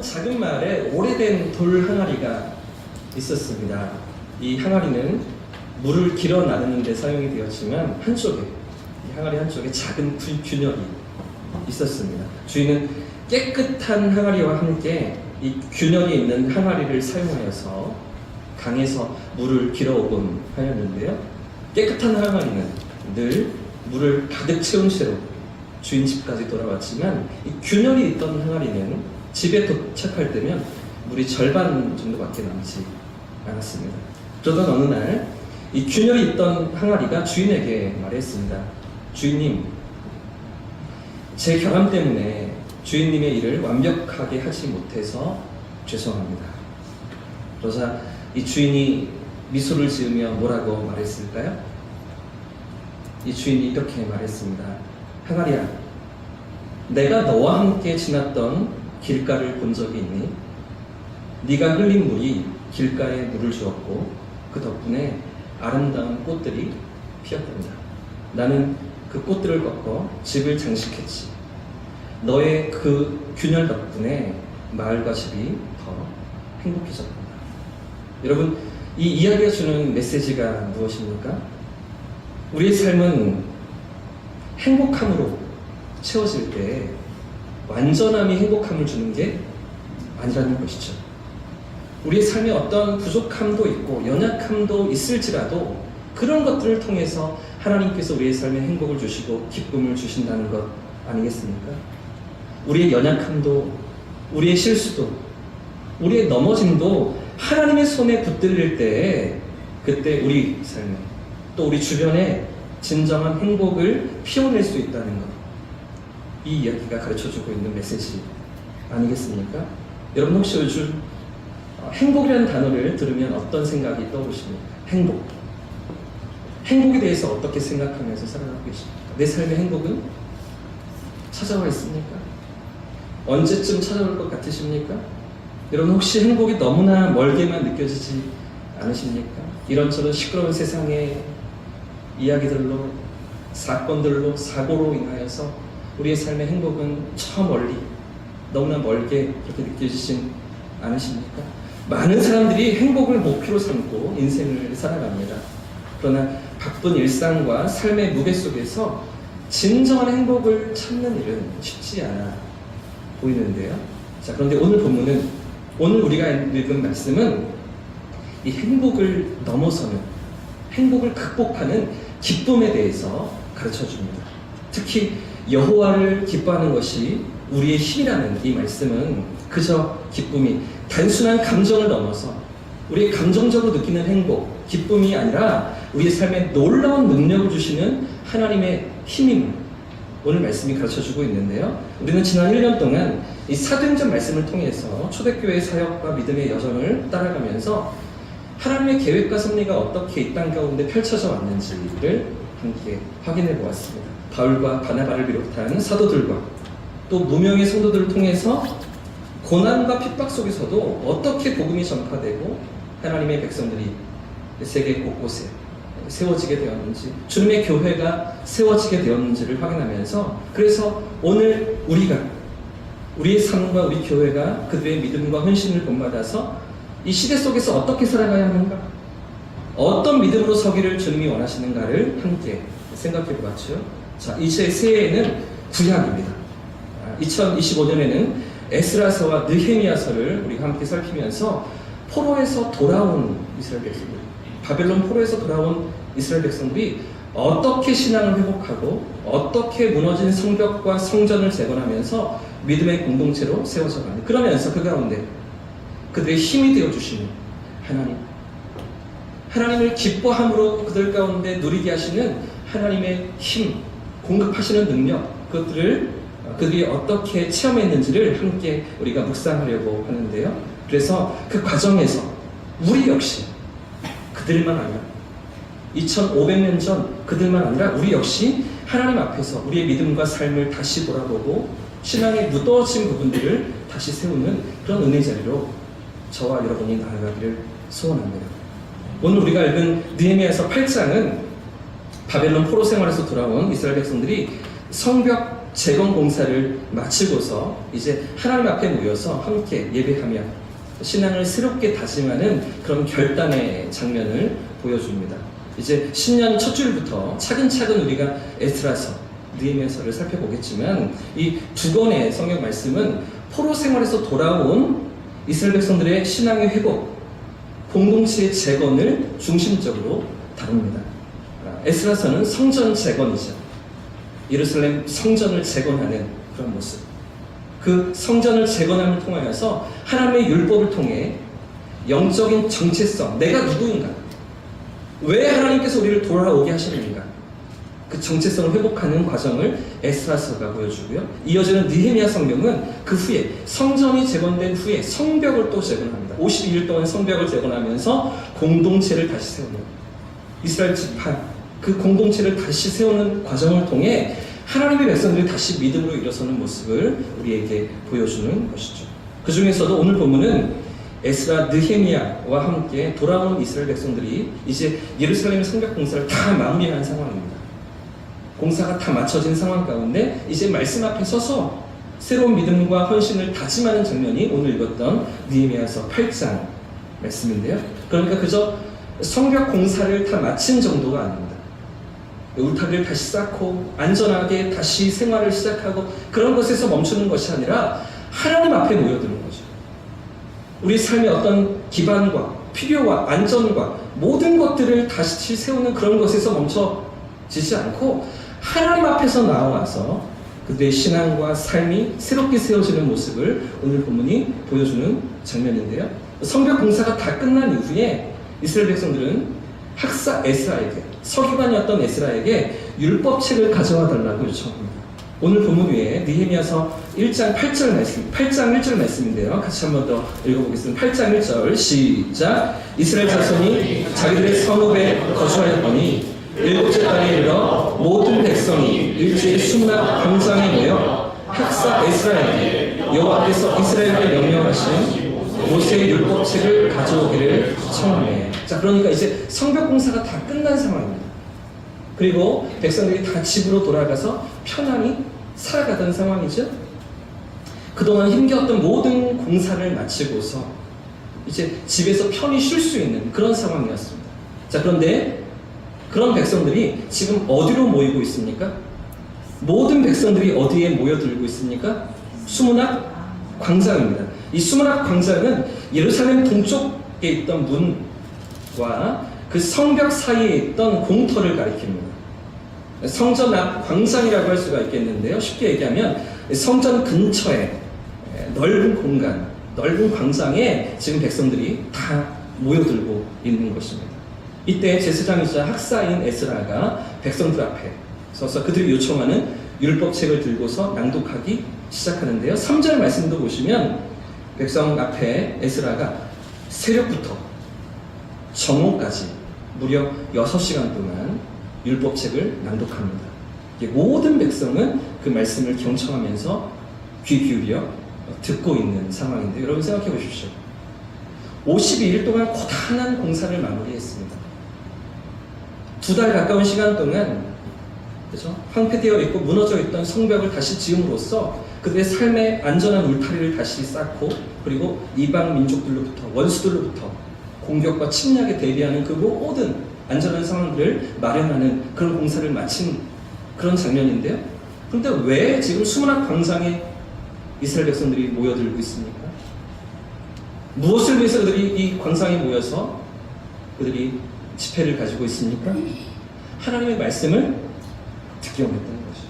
작은 마을에 오래된 돌 항아리가 있었습니다. 이 항아리는 물을 길어 나르는 데 사용이 되었지만 이 항아리 한쪽에 작은 균열이 있었습니다. 주인은 깨끗한 항아리와 함께 이 균열이 있는 항아리를 사용하여서 강에서 물을 길어오곤 하였는데요. 깨끗한 항아리는 늘 물을 가득 채운 채로 주인 집까지 돌아왔지만 이 균열이 있던 항아리는 집에 도착할 때면 물이 절반 정도밖에 남지 않았습니다. 그러던 어느 날 이 균열이 있던 항아리가 주인에게 말했습니다. 주인님, 제 결함 때문에 주인님의 일을 완벽하게 하지 못해서 죄송합니다. 그러자 이 주인이 미소를 지으며 뭐라고 말했을까요? 이 주인이 이렇게 말했습니다. 항아리야, 내가 너와 함께 지났던 길가를 본 적이 있니? 네가 흘린 물이 길가에 물을 주었고 그 덕분에 아름다운 꽃들이 피었답니다. 나는 그 꽃들을 꺾어 집을 장식했지. 너의 그 균열 덕분에 마을과 집이 더 행복해졌답니다. 여러분, 이 이야기가 주는 메시지가 무엇입니까? 우리의 삶은 행복함으로 채워질 때 완전함이 행복함을 주는 게 아니라는 것이죠. 우리의 삶에 어떤 부족함도 있고 연약함도 있을지라도 그런 것들을 통해서 하나님께서 우리의 삶에 행복을 주시고 기쁨을 주신다는 것 아니겠습니까? 우리의 연약함도, 우리의 실수도, 우리의 넘어짐도 하나님의 손에 붙들릴 때 그때 우리 삶에 또 우리 주변에 진정한 행복을 피워낼 수 있다는 것, 이 이야기가 가르쳐주고 있는 메시지 아니겠습니까? 여러분, 혹시 요즘 행복이라는 단어를 들으면 어떤 생각이 떠오르십니까? 행복에 대해서 어떻게 생각하면서 살아가고 계십니까? 내 삶의 행복은 찾아와 있습니까? 언제쯤 찾아올 것 같으십니까? 여러분, 혹시 행복이 너무나 멀게만 느껴지지 않으십니까? 이런저런 시끄러운 세상의 이야기들로, 사건들로, 사고로 인하여서 우리의 삶의 행복은 저 멀리, 너무나 멀게 그렇게 느껴지진 않으십니까? 많은 사람들이 행복을 목표로 삼고 인생을 살아갑니다. 그러나 바쁜 일상과 삶의 무게 속에서 진정한 행복을 찾는 일은 쉽지 않아 보이는데요. 자, 그런데 오늘 본문은, 오늘 우리가 읽은 말씀은 이 행복을 넘어서는, 행복을 극복하는 기쁨에 대해서 가르쳐 줍니다. 특히 여호와를 기뻐하는 것이 우리의 힘이라는 이 말씀은 그저 기쁨이, 단순한 감정을 넘어서 우리의 감정적으로 느끼는 행복, 기쁨이 아니라 우리의 삶에 놀라운 능력을 주시는 하나님의 힘임, 오늘 말씀이 가르쳐주고 있는데요. 우리는 지난 1년 동안 이 사도행전 말씀을 통해서 초대교회의 사역과 믿음의 여정을 따라가면서 하나님의 계획과 섭리가 어떻게 이 땅 가운데 펼쳐져 왔는지를 함께 확인해 보았습니다. 바울과 바나바를 비롯한 사도들과 또 무명의 성도들을 통해서 고난과 핍박 속에서도 어떻게 복음이 전파되고 하나님의 백성들이 세계 곳곳에 세워지게 되었는지, 주님의 교회가 세워지게 되었는지를 확인하면서, 그래서 오늘 우리의 삶과 우리 교회가 그들의 믿음과 헌신을 본받아서 이 시대 속에서 어떻게 살아가야 하는가, 어떤 믿음으로 서기를 주님이 원하시는가를 함께 생각해 보았죠. 자, 이제 새해에는 구약입니다. 2025년에는 에스라서와 느헤미야서를 우리가 함께 살피면서 포로에서 돌아온 이스라엘 백성들, 바벨론 포로에서 돌아온 이스라엘 백성들이 어떻게 신앙을 회복하고 어떻게 무너진 성벽과 성전을 재건하면서 믿음의 공동체로 세워져 가는, 그러면서 그 가운데 그들의 힘이 되어주시는 하나님을 기뻐함으로 그들 가운데 누리게 하시는 하나님의 힘, 공급하시는 능력, 그들이 어떻게 체험했는지를 함께 우리가 묵상하려고 하는데요. 그래서 그 과정에서 우리 역시 그들만 아니라 2500년 전 그들만 아니라 우리 역시 하나님 앞에서 우리의 믿음과 삶을 다시 돌아보고 신앙에 묻어진 부분들을 다시 세우는 그런 은혜 자리로 저와 여러분이 나아가기를 소원합니다. 오늘 우리가 읽은 느헤미야서 8장은 바벨론 포로 생활에서 돌아온 이스라엘 백성들이 성벽 재건 공사를 마치고서 이제 하나님 앞에 모여서 함께 예배하며 신앙을 새롭게 다짐하는 그런 결단의 장면을 보여줍니다. 이제 신년 첫 주일부터 차근차근 우리가 에스라서, 느헤미야서를 살펴보겠지만 이 두 권의 성경 말씀은 포로 생활에서 돌아온 이스라엘 백성들의 신앙의 회복, 공동체의 재건을 중심적으로 다룹니다. 에스라서는 성전 재건이죠. 예루살렘 성전을 재건하는 그런 모습. 그 성전을 재건함을 통하여서 하나님의 율법을 통해 영적인 정체성, 내가 누구인가? 왜 하나님께서 우리를 돌아오게 하시는가? 그 정체성을 회복하는 과정을 에스라서가 보여주고요. 이어지는 느헤미야 성경은 그 후에 성전이 재건된 후에 성벽을 또 재건합니다. 52일 동안 성벽을 재건하면서 공동체를 다시 세우는 이스라엘 지파 그 공동체를 다시 세우는 과정을 통해 하나님의 백성들이 다시 믿음으로 일어서는 모습을 우리에게 보여주는 것이죠. 그 중에서도 오늘 본문은 에스라, 느헤미야와 함께 돌아온 이스라엘 백성들이 이제 예루살렘 성벽 공사를 다 마무리한 상황입니다. 공사가 다 마쳐진 상황 가운데 이제 말씀 앞에 서서 새로운 믿음과 헌신을 다짐하는 장면이 오늘 읽었던 느헤미야서 8장 말씀인데요. 그러니까 그저 성벽 공사를 다 마친 정도가 아닙니다. 울타리를 다시 쌓고 안전하게 다시 생활을 시작하고 그런 것에서 멈추는 것이 아니라 하나님 앞에 모여드는 거죠. 우리 삶의 어떤 기반과 필요와 안전과 모든 것들을 다시 세우는 그런 것에서 멈춰지지 않고 하나님 앞에서 나와서 그들의 신앙과 삶이 새롭게 세워지는 모습을 오늘 본문이 보여주는 장면인데요. 성벽 공사가 다 끝난 이후에 이스라엘 백성들은 학사 에스라에게, 서기관이었던 에스라에게 율법책을 가져와 달라고 요청합니다. 오늘 본문 위에 느헤미야서 1장 8절 말씀, 8장 1절 말씀인데요. 같이 한 번 더 읽어보겠습니다. 8장 1절 시작. 이스라엘 자손이 자기들의 성읍에 거주하였더니 일곱째 달에 이르러 모든 백성이 일제히 수문학 광장에 모여 학사 에스라에게 여호와께서 이스라엘에게 명령하신 모세의 율법책을 가져오기를 청하네. 자, 그러니까 이제 성벽 공사가 다 끝난 상황입니다. 그리고 백성들이 다 집으로 돌아가서 편안히 살아가던 상황이죠. 그동안 힘겨웠던 모든 공사를 마치고서 이제 집에서 편히 쉴 수 있는 그런 상황이었습니다. 자, 그런데 그런 백성들이 지금 어디로 모이고 있습니까? 모든 백성들이 어디에 모여들고 있습니까? 수문학 광장입니다. 이 수문학 광장은 예루살렘 동쪽에 있던 문과 그 성벽 사이에 있던 공터를 가리킵니다. 성전 앞 광장이라고 할 수가 있겠는데요. 쉽게 얘기하면 성전 근처에 넓은 공간, 넓은 광장에 지금 백성들이 다 모여들고 있는 것입니다. 이때 제사장이자 학사인 에스라가 백성들 앞에 서서 그들이 요청하는 율법책을 들고서 낭독하기 시작하는데요. 3절 말씀도 보시면 백성 앞에 에스라가 새벽부터 정오까지 무려 6시간 동안 율법책을 낭독합니다. 모든 백성은 그 말씀을 경청하면서 귀 기울여 듣고 있는 상황인데 여러분 생각해 보십시오. 52일 동안 고단한 공사를 마무리했습니다. 2달 가까운 시간 동안 그렇죠? 황폐되어 있고 무너져 있던 성벽을 다시 지음으로써 그들의 삶의 안전한 울타리를 다시 쌓고 그리고 이방 민족들로부터 원수들로부터 공격과 침략에 대비하는 그 모든 안전한 상황들을 마련하는 그런 공사를 마친 그런 장면인데요. 그런데 왜 지금 수문학 광장에 이스라엘 백성들이 모여들고 있습니까? 무엇을 위해서 그들이 이 광장에 모여서 그들이 집회를 가지고 있습니까? 하나님의 말씀을 듣기 원했던 것이죠.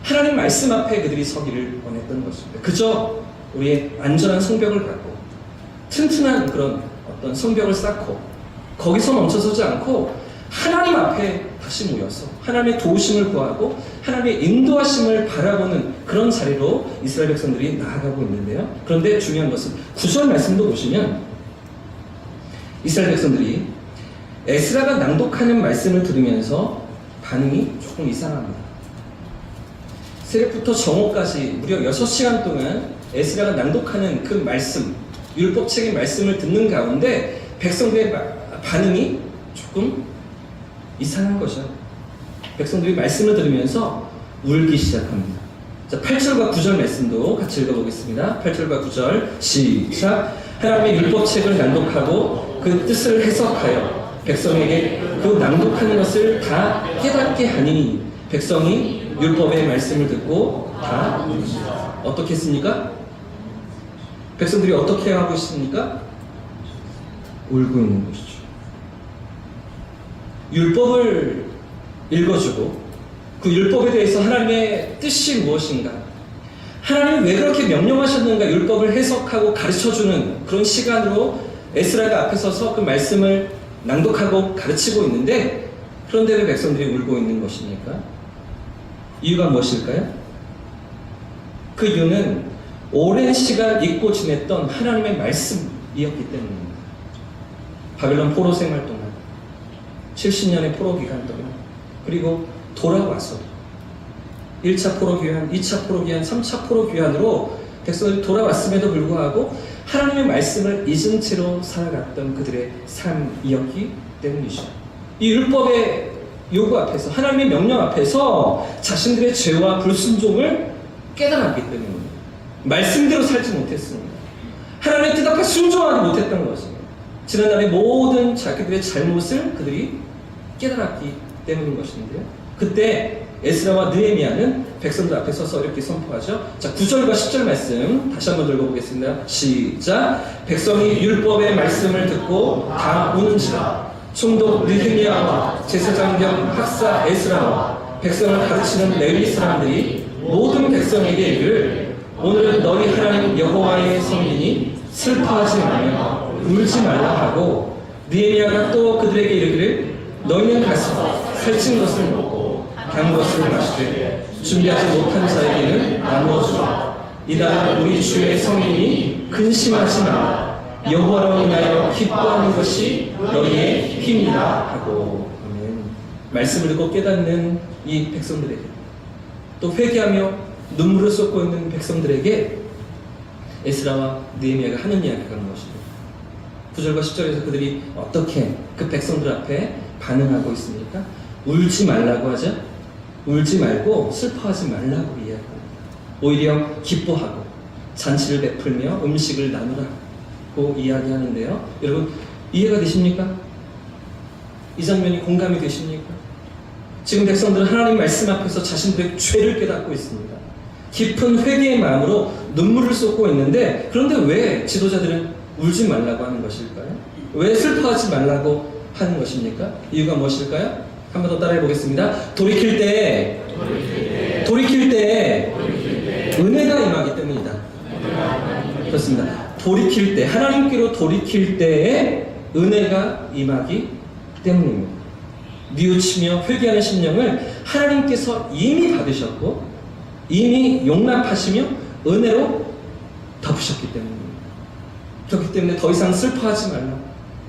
하나님 말씀 앞에 그들이 서기를 원했던 것입니다. 그저 우리의 안전한 성벽을 갖고 튼튼한 그런 어떤 성벽을 쌓고 거기서 멈춰서지 않고 하나님 앞에 다시 모여서 하나님의 도우심을 구하고 하나님의 인도하심을 바라보는 그런 자리로 이스라엘 백성들이 나아가고 있는데요. 그런데 중요한 것은 9절 말씀도 보시면 이스라엘 백성들이 에스라가 낭독하는 말씀을 들으면서 반응이 조금 이상합니다. 새벽부터 정오까지 무려 6시간 동안 에스라가 낭독하는 그 말씀, 율법책의 말씀을 듣는 가운데 백성들의 반응이 조금 이상한 거죠. 백성들이 말씀을 들으면서 울기 시작합니다. 자, 8절과 9절 말씀도 같이 읽어보겠습니다. 8절과 9절 시작. 하나님의 율법책을 낭독하고 그 뜻을 해석하여 백성에게 그 낭독하는 것을 다 깨닫게 하니 백성이 율법의 말씀을 듣고 다 어떻게 했습니까? 백성들이 어떻게 하고 있습니까? 울고 있는 것이죠. 율법을 읽어주고 그 율법에 대해서 하나님의 뜻이 무엇인가, 하나님이 왜 그렇게 명령하셨는가 율법을 해석하고 가르쳐주는 그런 시간으로 에스라가 앞에 서서 그 말씀을 낭독하고 가르치고 있는데, 그런데 왜 백성들이 울고 있는 것입니까? 이유가 무엇일까요? 그 이유는 오랜 시간 잊고 지냈던 하나님의 말씀이었기 때문입니다. 바벨론 포로 생활 동안 70년의 포로 기간 동안, 그리고 돌아와서 1차 포로 귀환, 2차 포로 귀환, 3차 포로 귀환으로 백성들이 돌아왔음에도 불구하고 하나님의 말씀을 잊은 채로 살아갔던 그들의 삶이었기 때문이죠. 이 율법의 요구 앞에서, 하나님의 명령 앞에서 자신들의 죄와 불순종을 깨달았기 때문입니다. 말씀대로 살지 못했습니다. 하나님의 뜻 앞에 순종하지 못했던 것입니다. 지난날의 모든 자기들의 잘못을 그들이 깨달았기 때문인 것인데요. 그때 에스라와 느헤미야는 백성들 앞에 서서 이렇게 선포하죠. 자, 9절과 10절 말씀 다시 한번 읽어보겠습니다. 시작. 백성이 율법의 말씀을 듣고 다 우는지라 총독 느헤미야와 제사장 겸 학사 에스라와 백성을 가르치는 레위 사람들이 모든 백성에게 이르기를 오늘은 너희 하나님 여호와의 성민이 슬퍼하지 말며 울지 말라 하고, 느헤미야가 또 그들에게 이르기를 너희는 가서 살찐 것을 먹고 단 것을 마시되 준비하지 못한 자에게는 나누어 주라. 이날 우리 주의 성민이 근심하지 말라. 여호와로 인하여 기뻐하는 것이 너희의 힘이다 하고. 아멘. 말씀을 듣고 깨닫는 이 백성들에게, 또 회개하며 눈물을 쏟고 있는 백성들에게 에스라와 느헤미야가 하는 이야기가 무엇입니까? 9절과 10절에서 그들이 어떻게 그 백성들 앞에 반응하고 있습니까? 울지 말라고 하죠. 울지 말고 슬퍼하지 말라고 이야기합니다. 오히려 기뻐하고 잔치를 베풀며 음식을 나누라고 이야기하는데요. 여러분, 이해가 되십니까? 이 장면이 공감이 되십니까? 지금 백성들은 하나님 말씀 앞에서 자신들의 죄를 깨닫고 있습니다. 깊은 회개의 마음으로 눈물을 쏟고 있는데, 그런데 왜 지도자들은 울지 말라고 하는 것일까요? 왜 슬퍼하지 말라고 하는 것입니까? 이유가 무엇일까요? 한 번 더 따라해 보겠습니다. 돌이킬 때 은혜가 임하기 때문이다. 그렇습니다. 돌이킬 때, 하나님께로 돌이킬 때에 은혜가 임하기 때문입니다. 뉘우치며 회개하는 심령을 하나님께서 이미 받으셨고 이미 용납하시며 은혜로 덮으셨기 때문입니다. 그렇기 때문에 더 이상 슬퍼하지 말라,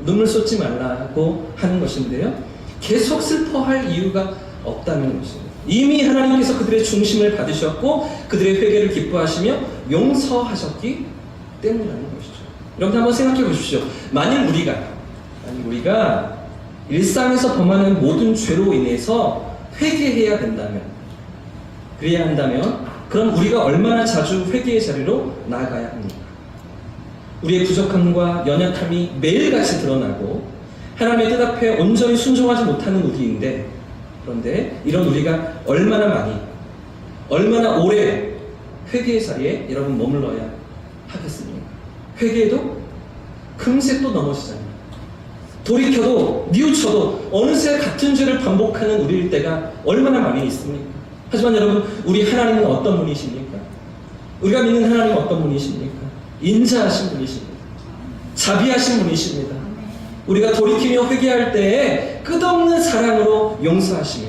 눈물 쏟지 말라고 하는 것인데요. 계속 슬퍼할 이유가 없다는 것입니다. 이미 하나님께서 그들의 중심을 받으셨고 그들의 회개를 기뻐하시며 용서하셨기 때문이라는 것이죠. 여러분 한번 생각해 보십시오. 만일 우리가 일상에서 범하는 모든 죄로 인해서 회개해야 된다면, 그래야 한다면, 그럼 우리가 얼마나 자주 회개의 자리로 나아가야 합니까? 우리의 부족함과 연약함이 매일같이 드러나고 하나님의 뜻 앞에 온전히 순종하지 못하는 우리인데, 그런데 이런 우리가 얼마나 많이, 얼마나 오래 회개의 자리에 여러분 머물러야 하겠습니까? 회개해도 금세 또 넘어지잖아요. 돌이켜도 뉘우쳐도 어느새 같은 죄를 반복하는 우리일 때가 얼마나 많이 있습니까? 하지만 여러분, 우리 하나님은 어떤 분이십니까? 우리가 믿는 하나님은 어떤 분이십니까? 인자하신 분이십니다. 자비하신 분이십니다. 우리가 돌이키며 회개할 때에 끝없는 사랑으로 용서하시며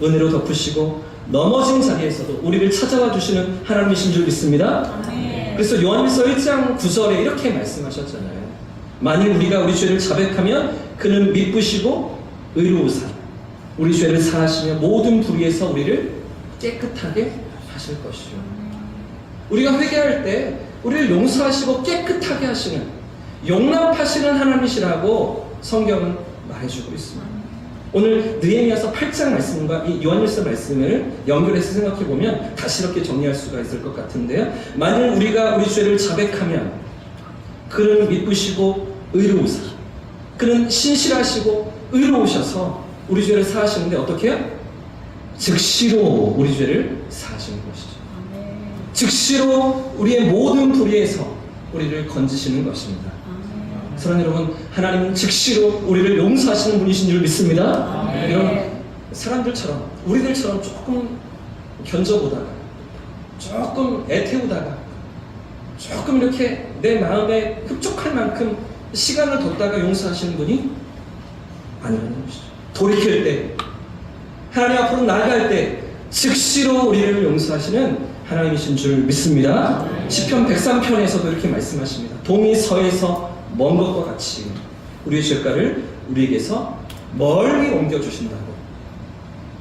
은혜로 덮으시고 넘어진 자리에서도 우리를 찾아와 주시는 하나님이신 줄 믿습니다. 그래서 요한일서 1장 9절에 이렇게 말씀하셨잖아요. 만일 우리가 우리 죄를 자백하면 그는 미쁘시고 의로우사 우리 죄를 사하시며 모든 불의에서 우리를 깨끗하게 하실 것이죠. 우리가 회개할 때 우리를 용서하시고 깨끗하게 하시는, 용납하시는 하나님이시라고 성경은 말해주고 있습니다. 오늘 느헤미야서 8장 말씀과 이 요한일서 말씀을 연결해서 생각해 보면 다시 이렇게 정리할 수가 있을 것 같은데요. 만일 우리가 우리 죄를 자백하면 그는 미쁘시고 의로우사, 그는 신실하시고 의로우셔서 우리 죄를 사하시는데 어떻게 해요? 즉시로 우리 죄를 사하시는 것이죠. 즉시로 우리의 모든 불의에서 우리를 건지시는 것입니다. 사랑하는 여러분, 하나님은 즉시로 우리를 용서하시는 분이신 줄 믿습니다. 이런 사람들처럼, 우리들처럼 조금 견져보다가, 조금 애태우다가, 조금 이렇게 내 마음에 흡족할 만큼 시간을 뒀다가 용서하시는 분이 아니라는 것이죠. 돌이킬 때, 하나님 앞으로 나아갈 때 즉시로 우리를 용서하시는 하나님이신 줄 믿습니다. 시편 103편에서도 이렇게 말씀하십니다. 동이 서에서 먼 것과 같이 우리의 죄가를 우리에게서 멀리 옮겨주신다고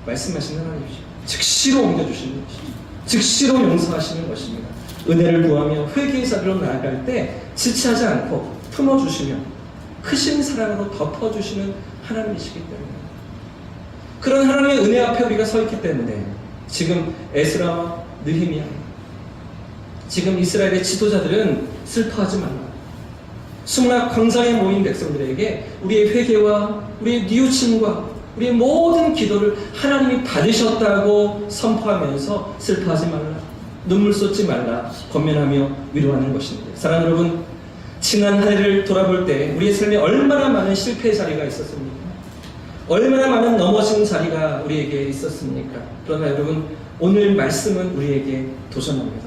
말씀하시는 하나님이시죠. 즉시로 옮겨주시는 것이죠. 즉시로 용서하시는 것입니다. 은혜를 구하며 회개의 자리로 나아갈 때 지체하지 않고 품어주시며 크신 사랑으로 덮어주시는 하나님이시기 때문에, 그런 하나님의 은혜 앞에 우리가 서 있기 때문에 지금 에스라와 느헤미야, 지금 이스라엘의 지도자들은 슬퍼하지 말라. 수문학 광장에 모인 백성들에게 우리의 회개와 우리의 뉘우침과 우리의 모든 기도를 하나님이 받으셨다고 선포하면서 슬퍼하지 말라, 눈물 쏟지 말라 권면하며 위로하는 것입니다. 사랑하는 여러분, 지난 한 해를 돌아볼 때 우리의 삶에 얼마나 많은 실패의 자리가 있었습니까? 얼마나 많은 넘어진 자리가 우리에게 있었습니까? 그러나 여러분, 오늘 말씀은 우리에게 도전합니다.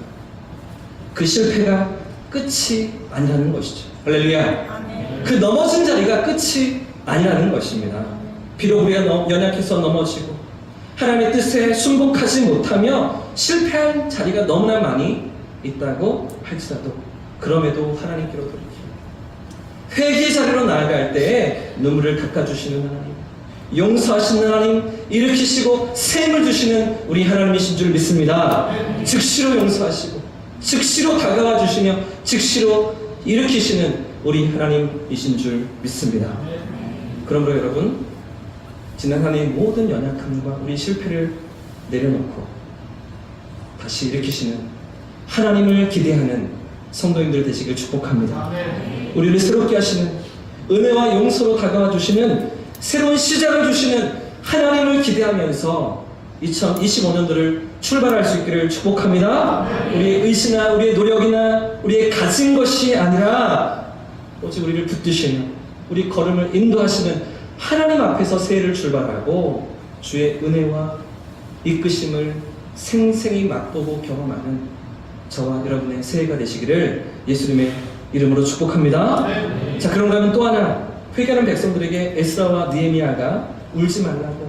그 실패가 끝이 아니라는 것이죠. 할렐루야. 그 넘어진 자리가 끝이 아니라는 것입니다. 비록 우리가 연약해서 넘어지고 하나님의 뜻에 순복하지 못하며 실패한 자리가 너무나 많이 있다고 할지라도, 그럼에도 하나님께로 돌이키고 회개의 자리로 나아갈 때에 눈물을 닦아주시는 하나님, 용서하시는 하나님, 일으키시고 샘을 주시는 우리 하나님이신 줄 믿습니다. 즉시로 용서하시고 즉시로 다가와 주시며 즉시로 일으키시는 우리 하나님이신 줄 믿습니다. 그러므로 여러분, 지난 한 해의 모든 연약함과 우리 실패를 내려놓고 다시 일으키시는 하나님을 기대하는 성도님들 되시길 축복합니다. 우리를 새롭게 하시는, 은혜와 용서로 다가와 주시는, 새로운 시작을 주시는 하나님을 기대하면서 2025년도를 출발할 수 있기를 축복합니다. 우리의 의지나 우리의 노력이나 우리의 가진 것이 아니라 오직 우리를 붙드시는, 우리 걸음을 인도하시는 하나님 앞에서 새해를 출발하고 주의 은혜와 이끄심을 생생히 맛보고 경험하는 저와 여러분의 새해가 되시기를 예수님의 이름으로 축복합니다. 자, 그런가 하면 또 하나, 회개하는 백성들에게 에스라와 느헤미야가 울지 말라고,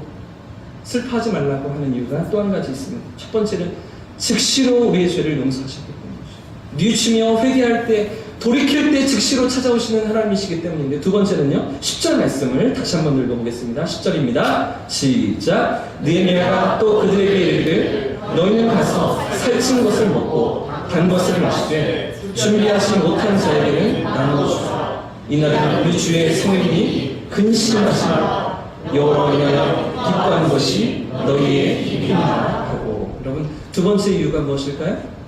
슬퍼하지 말라고 하는 이유가 또 한 가지 있습니다. 첫 번째는 즉시로 우리의 죄를 용서하시기 때문이죠. 뉘우치며 회개할 때, 돌이킬 때 즉시로 찾아오시는 하나님이시기 때문인데, 두 번째는요, 10절 말씀을 다시 한번 읽어보겠습니다. 10절입니다. 시작. 느헤미야가 또 그들에게 이르기를 너희는 가서 살찐 것을 먹고 단 것을 마시되 준비하지 못한 자에게는 나누어 주라. 이날은 우리 주의 성인이 근심하시며 여호와로 인하여 기뻐하는 것이 너희의 힘이라 하고. 여러분, 두 번째 이유가 무엇일까요?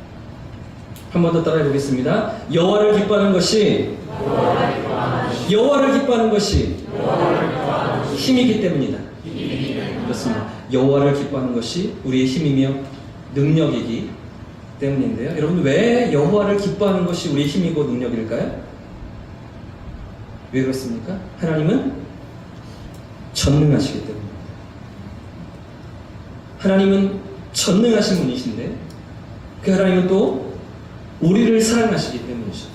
한 번 더 따라해 보겠습니다. 여호와를 기뻐하는 것이 힘이기 때문이다. 그렇습니다. 여호와를 기뻐하는 것이 우리의 힘이며 능력이기 때문인데요. 여러분, 왜 여호와를 기뻐하는 것이 우리의 힘이고 능력일까요? 왜 그렇습니까? 하나님은 전능하시기 때문입니다. 하나님은 전능하신 분이신데, 그 하나님은 또 우리를 사랑하시기 때문이죠.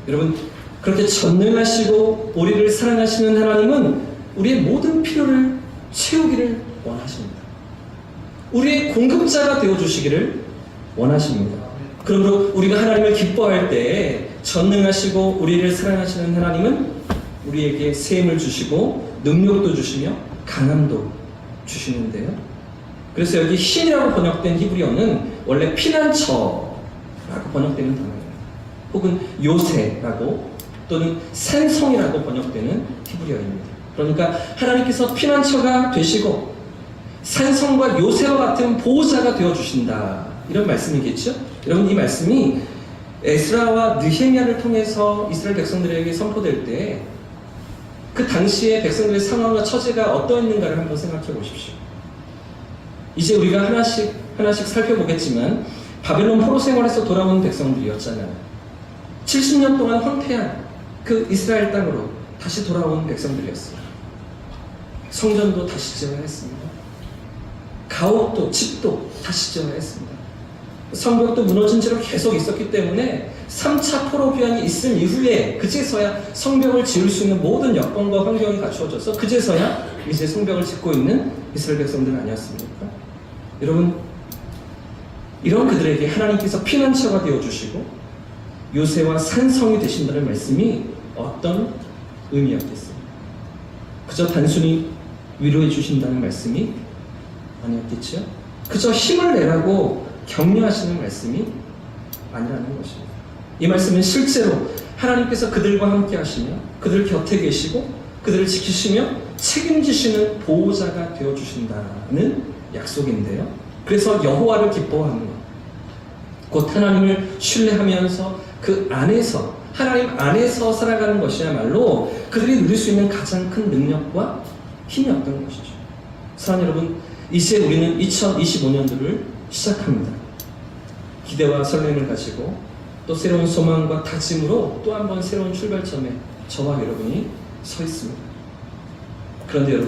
여러분, 그렇게 전능하시고 우리를 사랑하시는 하나님은 우리의 모든 필요를 채우기를 원하십니다. 우리의 공급자가 되어주시기를 원하십니다. 그러므로 우리가 하나님을 기뻐할 때 전능하시고 우리를 사랑하시는 하나님은 우리에게 세임을 주시고 능력도 주시며 강함도 주시는데요. 그래서 여기 힘이라고 번역된 히브리어는 원래 피난처라고 번역되는 단어예요. 혹은 요새라고 또는 산성이라고 번역되는 히브리어입니다. 그러니까 하나님께서 피난처가 되시고 산성과 요새와 같은 보호자가 되어주신다, 이런 말씀이겠죠? 여러분, 이 말씀이 에스라와 느헤미야를 통해서 이스라엘 백성들에게 선포될 때 그 당시에 백성들의 상황과 처지가 어떠했는가를 한번 생각해 보십시오. 이제 우리가 하나씩 살펴보겠지만 바벨론 포로 생활에서 돌아온 백성들이었잖아요. 70년 동안 황폐한 그 이스라엘 땅으로 다시 돌아온 백성들이었어요. 성전도 다시 재건했습니다. 가옥도 집도 다시 재건했습니다. 성벽도 무너진 채로 계속 있었기 때문에 3차 포로 귀환이 있은 이후에 그제서야 성벽을 지을 수 있는 모든 여건과 환경이 갖추어져서 그제서야 이제 성벽을 짓고 있는 이스라엘 백성들 아니었습니까? 여러분, 이런 그들에게 하나님께서 피난처가 되어주시고 요새와 산성이 되신다는 말씀이 어떤 의미였겠습니까? 그저 단순히 위로해 주신다는 말씀이 아니었겠죠? 그저 힘을 내라고 격려하시는 말씀이 아니라는 것입니다. 이 말씀은 실제로 하나님께서 그들과 함께 하시며 그들 곁에 계시고 그들을 지키시며 책임지시는 보호자가 되어주신다는 약속인데요. 그래서 여호와를 기뻐하는 것, 곧 하나님을 신뢰하면서 그 안에서, 하나님 안에서 살아가는 것이야말로 그들이 누릴 수 있는 가장 큰 능력과 힘이었던 것이죠. 사랑하는 여러분, 이제 우리는 2025년도를 시작합니다. 기대와 설렘을 가지고 또 새로운 소망과 다짐으로 또 한 번 새로운 출발점에 저와 여러분이 서 있습니다. 그런데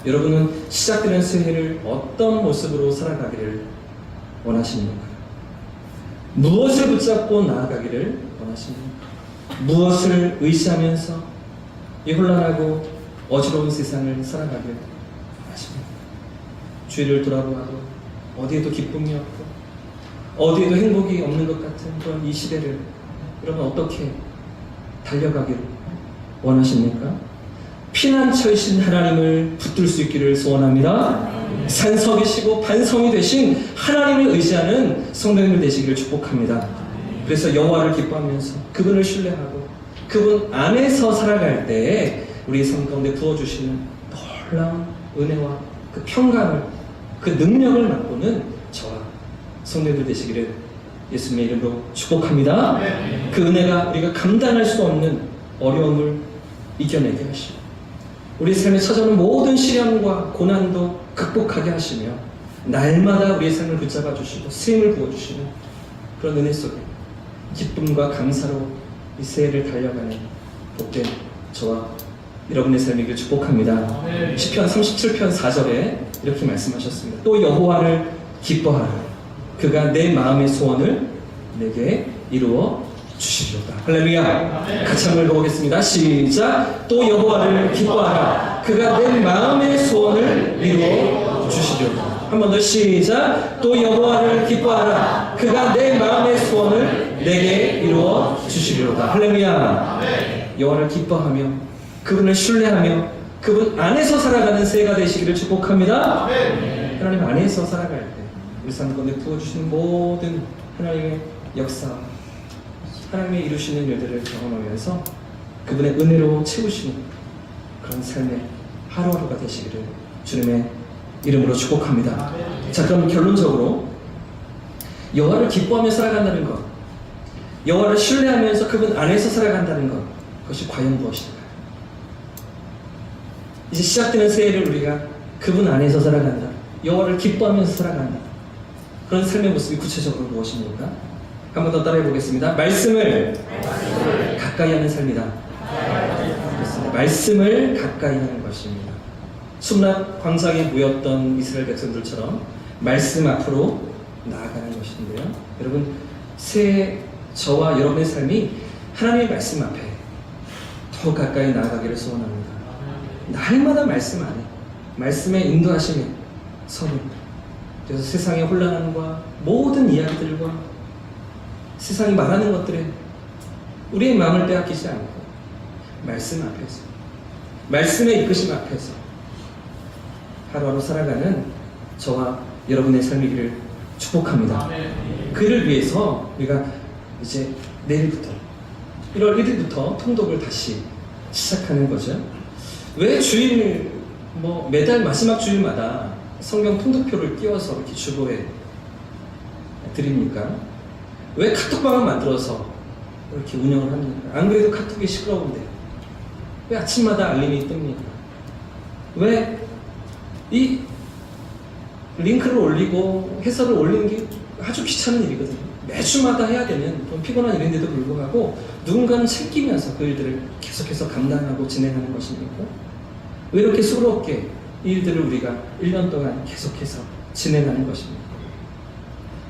여러분은 시작되는 새해를 어떤 모습으로 살아가기를 원하십니까? 무엇을 붙잡고 나아가기를 원하십니까? 무엇을 의지하면서 이 혼란하고 어지러운 세상을 살아가기를 원하십니까? 주위를 돌아보아도 어디에도 기쁨이 없고 어디에도 행복이 없는 것 같은 그런 이 시대를 여러분 어떻게 달려가기를 원하십니까? 피난처이신 하나님을 붙들 수 있기를 소원합니다. 산석이시고 반성이 되신 하나님을 의지하는 성도님들 되시기를 축복합니다. 그래서 여호와를 기뻐하면서 그분을 신뢰하고 그분 안에서 살아갈 때에 우리 삶 가운데 부어주시는 놀라운 은혜와 그 평강을, 그 능력을 맛보는 저와 성도님들 되시기를 예수님의 이름으로 축복합니다. 그 은혜가 우리가 감당할 수 없는 어려움을 이겨내게 하시고 우리 삶에 찾아오는 모든 시련과 고난도 극복하게 하시며 날마다 우리의 삶을 붙잡아 주시고 쓰임을 부어주시는 그런 은혜 속에 기쁨과 감사로 이 새해를 달려가는 복된 저와 여러분의 삶이길 축복합니다. 시편 37편 4절에 이렇게 말씀하셨습니다. 또 여호와를 기뻐하라. 그가 내 마음의 소원을 내게 이루어 주시리로다. 할렐루야. 같이 한번 읽어보겠습니다. 시작. 또 여호와를 기뻐하라. 그가 내 마음의 소원을 이루어 주시리로다. 한 번 더 시작. 또 여호와를 기뻐하라. 그가 내 마음의 소원을 내게 이루어 주시리로다. 할렐루야. 여호와를 기뻐하며 그분을 신뢰하며 그분 안에서 살아가는 새해가 되시기를 축복합니다. 하나님 안에서 살아갈 때 우리 삶 가운데 부어주시는 모든 하나님의 역사, 하나님의 이루시는 일들을 경험하면서 그분의 은혜로 채우시는 그런 삶의 하루하루가 되시기를 주님의 이름으로 축복합니다. 자, 그럼 결론적으로 여호와를 기뻐하며 살아간다는 것, 여호와를 신뢰하면서 그분 안에서 살아간다는 것, 그것이 과연 무엇일까요? 이제 시작되는 새해를 우리가 그분 안에서 살아간다, 여호와를 기뻐하면서 살아간다, 그런 삶의 모습이 구체적으로 무엇입니까? 한 번 더 따라해 보겠습니다. 말씀을 가까이 하는 삶이다. 말씀을 가까이 하는 것입니다. 숨락 광장에 모였던 이스라엘 백성들처럼 말씀 앞으로 나아가는 것인데요. 여러분, 새해 저와 여러분의 삶이 하나님의 말씀 앞에 더 가까이 나아가기를 소원합니다. 날마다 말씀 안에, 말씀의 인도하심에 서는, 그래서 세상의 혼란함과 모든 이야기들과 세상이 말하는 것들에 우리의 마음을 빼앗기지 않고 말씀 앞에서, 말씀의 이끄심 앞에서 하루하루 살아가는 저와 여러분의 삶이기를 축복합니다. 그를 위해서 우리가 이제 내일부터 1월 1일부터 통독을 다시 시작하는 거죠. 왜 주일 매달 마지막 주일마다 성경 통독표를 띄워서 이렇게 주보에 드립니까? 왜 카톡방을 만들어서 이렇게 운영을 합니까? 안 그래도 카톡이 시끄러운데 왜 아침마다 알림이 뜹니까? 왜 이 링크를 올리고 해설을 올리는 게 아주 귀찮은 일이거든요. 매주마다 해야 되는 좀 피곤한 일인데도 불구하고 누군가는 챙기면서 그 일들을 계속해서 감당하고 진행하는 것입니까? 왜 이렇게 수고롭게 이 일들을 우리가 1년 동안 계속해서 진행하는 것입니까?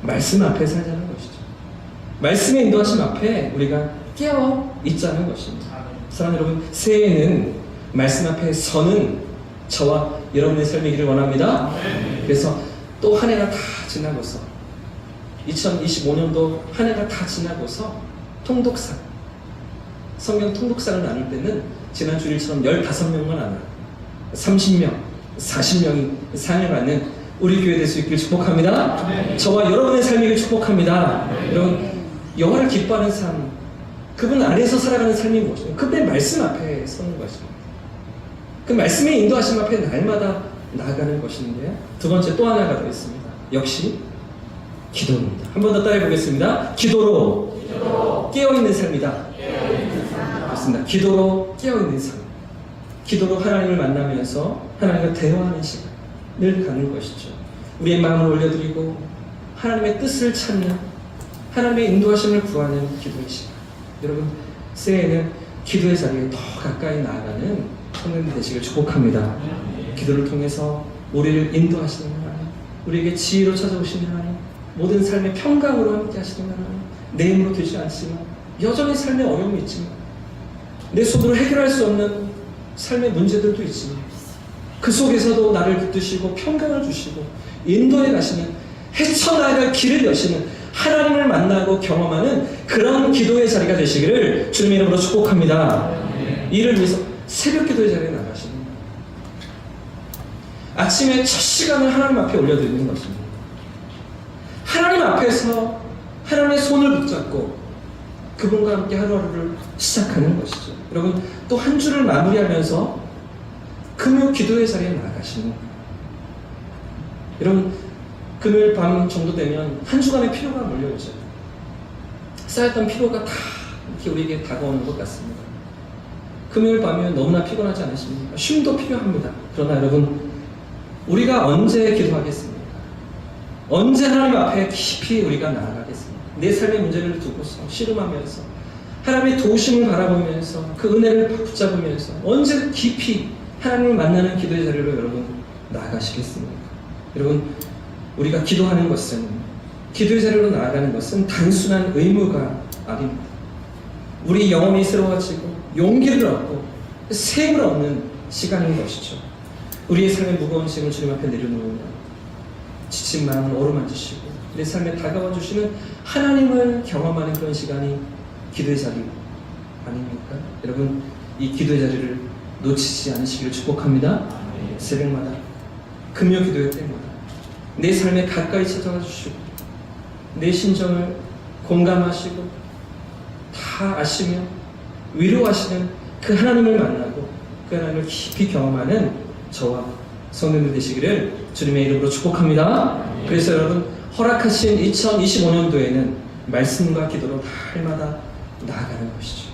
말씀 앞에 살자는 것이죠. 말씀의 인도하심 앞에 우리가 깨어 있자는 것입니다. 사랑하는 여러분, 새해에는 말씀 앞에 서는 저와 여러분의 삶이기를 원합니다. 그래서 또 한 해가 다 지나고서 2025년도 한 해가 다 지나고서 통독상, 성경 통독상을 나눌 때는 지난 주일처럼 15명만 아니라 30명, 40명이 상을 받는 우리 교회 될 수 있기를 축복합니다. 저와 여러분의 삶이기를 축복합니다. 여러분, 여호와를 기뻐하는 삶, 그분 안에서 살아가는 삶이 무엇이냐? 그분의 말씀 앞에 서는 것입니다. 그 말씀의 인도하심 앞에 날마다 나아가는 것인데요. 두 번째 또 하나가 더 있습니다. 역시 기도입니다. 한 번 더 따라해 보겠습니다. 기도로 깨어있는 삶이다. 그렇습니다. 기도로 깨어있는 삶. 기도로 하나님을 만나면서 하나님과 대화하는 시간을 갖는 것이죠. 우리의 마음을 올려드리고 하나님의 뜻을 찾는, 하나님의 인도하심을 구하는 기도의 시간. 여러분, 새해에는 기도의 자리에 더 가까이 나아가는 성령님 되시길 축복합니다. 기도를 통해서 우리를 인도하시는 하나님, 우리에게 지혜로 찾아오시는 하나님, 모든 삶의 평강으로 함께 하시는 하나님, 내 힘으로 되지 않지만 여전히 삶에 어려움이 있지만 내 손으로 해결할 수 없는 삶의 문제들도 있지만 그 속에서도 나를 붙드시고 평강을 주시고 인도해 가시는, 헤쳐나갈 길을 여시는 하나님을 만나고 경험하는 그런 기도의 자리가 되시기를 주님의 이름으로 축복합니다. 이를 위해서 새벽 기도의 자리에 나가시는 거예요. 아침에 첫 시간을 하나님 앞에 올려드리는 것입니다. 하나님 앞에서 하나님의 손을 붙잡고 그분과 함께 하루하루를 시작하는 것이죠. 여러분, 또 한 주를 마무리하면서 금요 기도의 자리에 나가시는 거예요. 여러분, 금요일 밤 정도 되면 한 주간의 피로가 몰려오죠. 쌓였던 피로가 다 이렇게 우리에게 다가오는 것 같습니다. 금요일 밤이면 너무나 피곤하지 않으십니까? 쉼도 필요합니다. 그러나 여러분, 우리가 언제 기도하겠습니까? 언제 하나님 앞에 깊이 우리가 나아가겠습니까? 내 삶의 문제를 두고서 씨름하면서 하나님의 도우심을 바라보면서 그 은혜를 붙잡으면서 언제 깊이 하나님을 만나는 기도의 자리로 여러분 나아가시겠습니까? 여러분, 우리가 기도하는 것은, 기도의 자리로 나아가는 것은 단순한 의무가 아닙니다. 우리 영혼이 새로워지고 용기를 얻고 샘을 얻는 시간인 것이죠. 우리의 삶의 무거운 짐을 주님 앞에 내려놓으며 지친 마음을 어루만지시고 내 삶에 다가와 주시는 하나님을 경험하는 그런 시간이 기도의 자리 아닙니까? 여러분, 이 기도의 자리를 놓치지 않으시기를 축복합니다. 새벽마다, 금요 기도회 때마다 내 삶에 가까이 찾아와 주시고 내 심정을 공감하시고 다 아시며 위로하시는 그 하나님을 만나고 그 하나님을 깊이 경험하는 저와 성도님들 되시기를 주님의 이름으로 축복합니다. 그래서 여러분, 허락하신 2025년도에는 말씀과 기도로 날마다 나아가는 것이죠.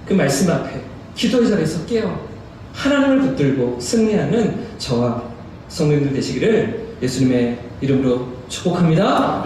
그 말씀 앞에 기도의 자리에서 깨어 하나님을 붙들고 승리하는 저와 성도님들 되시기를 예수님의 이름으로 축복합니다.